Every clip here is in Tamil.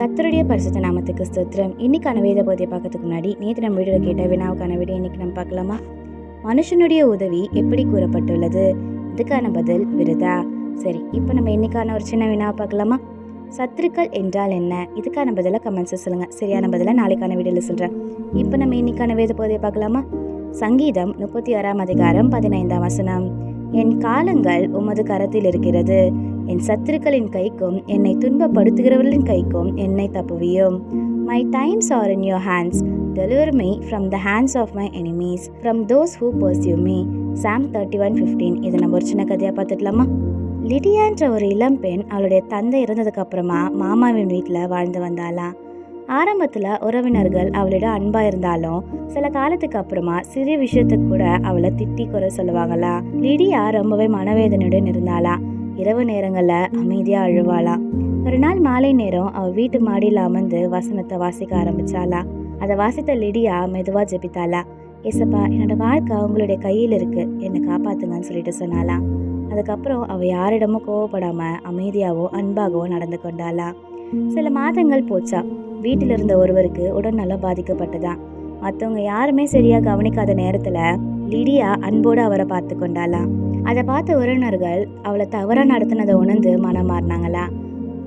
கர்த்தருடைய பரிசுத்த நாமத்துக்கு ஸ்தோத்திரம். இன்னைக்கான வேத பகுதியை பார்க்கறதுக்கு முன்னாடி நேற்று நம்ம வீடியோவில் கேட்ட வினாவுக்கான விட இன்னைக்கு நம்ம பார்க்கலாமா? மனுஷனுடைய உதவி எப்படி கூறப்பட்டுள்ளது? இதுக்கான பதில் விருதா. சரி, இப்போ நம்ம இன்னைக்கான ஒரு சின்ன வினாவை பார்க்கலாமா? சத்துருக்கள் என்றால் என்ன? இதுக்கான பதிலை கமெண்ட்ஸில் சொல்லுங்கள். சரியான பதிலை நாளைக்கான வீடியோவில் சொல்கிறேன். இப்போ நம்ம இன்னைக்கான வேத பகுதியை பார்க்கலாமா? சங்கீதம் 36 அதிகாரம் 15 வசனம். என் காலங்கள் உமது கரத்தில் இருக்கிறது. என் சத்துருக்களின் கைக்கும் என்னை துன்பப்படுத்துகிறவர்களின் கைக்கும் என்னை தப்புவியும். My times are in your hands. Deliver me from the hands of my enemies, from those who pursue me. Psalm 31:15. இதை நம்ம ஒரு சின்ன கதையாக பார்த்துக்கலாமா? லிடியான்ற ஒரு இளம்பெண் அவளுடைய தந்தை இறந்ததுக்கு அப்புறமா மாமாவின் வீட்டில் வாழ்ந்து வந்தாலாம். ஆரம்பத்தில் உறவினர்கள் அவளிடம் அன்பாக இருந்தாலும் சில காலத்துக்கு அப்புறமா சிறிய விஷயத்துக்கு கூட அவளை திட்டி குறை சொல்லுவாங்களா. லிடியா ரொம்பவே மனவேதனையுடன் இருந்தாளாம். இரவு நேரங்களில் அமைதியாக அழுவாளாம். ஒரு நாள் மாலை நேரம் அவள் வீட்டு மாடியில் அமர்ந்து வசனத்தை வாசிக்க ஆரம்பிச்சாளா. அதை வாசித்த லிடியா மெதுவாக ஜெபித்தாளா. ஏசப்பா, என்னோட வாழ்க்கை உங்களுடைய கையில் இருக்கு, என்னை காப்பாத்துங்கன்னு சொல்லிட்டு சொன்னாலாம். அதுக்கப்புறம் அவள் யாரிடமும் கோவப்படாமல் அமைதியாகவும் அன்பாகவும் நடந்து கொண்டாளா. சில மாதங்கள் போச்சா. வீட்டில் இருந்த ஒருவருக்கு உடல்நலம் பாதிக்கப்பட்டதா. மற்றவங்க யாருமே சரியாக கவனிக்காத நேரத்தில் லிடியா அன்போடு அவரை பார்த்து கொண்டாளா. அதை பார்த்த உறவினர்கள் அவளை தவறாக நடத்தினதை உணர்ந்து மனம் மாறினாங்களா.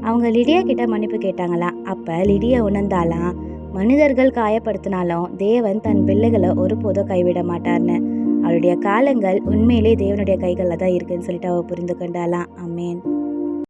அவங்க லிடியா கிட்ட மன்னிப்பு கேட்டாங்களா. அப்போ லிடியா உணர்ந்தாலாம், மனிதர்கள் காயப்படுத்தினாலும் தேவன் தன் பிள்ளைகளை ஒருபோதும் கைவிட மாட்டார்னு. அவளுடைய காலங்கள் உண்மையிலே தேவனுடைய கைகளில் தான் இருக்குன்னு சொல்லிட்டு அவள் புரிந்து கொண்டாலாம். ஆமேன்.